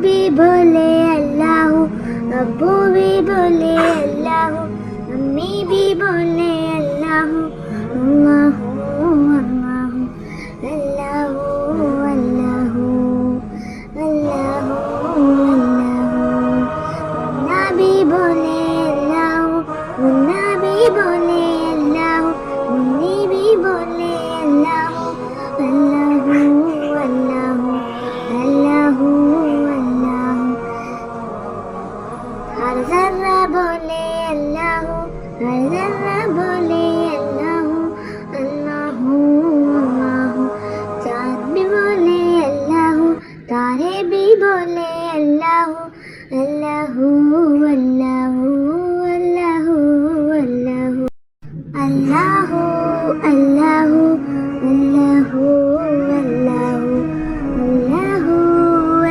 भी बोले अल्लाह, अब्बू भी बोले अल्लाह, अम्मी भी बोले अल्लाह, अल्लाह अल्लाह अल्लाह अल्लाह अल्लाह। मुन्ना भी बोले अल्लाह, मुन्ना भी बोले अल्लाह, मुन्नी भी बोले अल्लाह, अल्लाह अल्लाह अल्लाह अल्लाह। हर जर्रा बोले अल्लाह, हर जर्रा बोले अल्लाह, अल्लाह अल्लाह। चाँद भी बोले अल्लाह, तारे भी बोले अल्लाह, अल्लाह अल्लाह अल्लाह अल्लाह। अल्लाह अल्लाह अल्लाह अल्लाह अल्लाह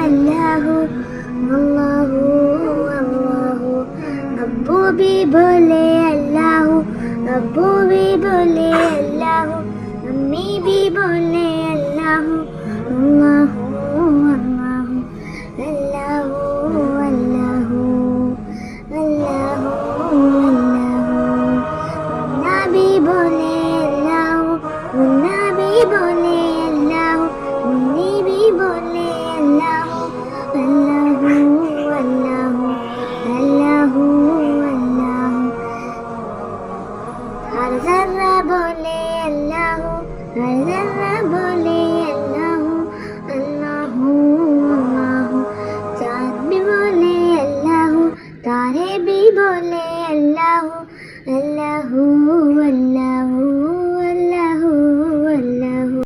अल्लाह अल्लाह अल्लाह। अब्बू भी बोले अल्लाह, अब्बू भी बोले अल्लाह, अम्मी भी बोले अल्लाह, अल्लाह अल्लाह अल्लाह अल्लाह अल्लाह अल्लाह। मुन्ना भी बोले अल्लाह, मुन्ना भी बोले अल्लाह, मुन्नी भी बोले अल्लाह, अल्लाह अल्लाह अल्लाह अल्लाह। हर जर्रा बोले अल्लाह, हर जर्रा बोले अल्लाह, अल्लाह अल्लाह। चाँद भी बोले अल्लाह, तारे भी बोले अल्लाह, अल्लाह अल्लाह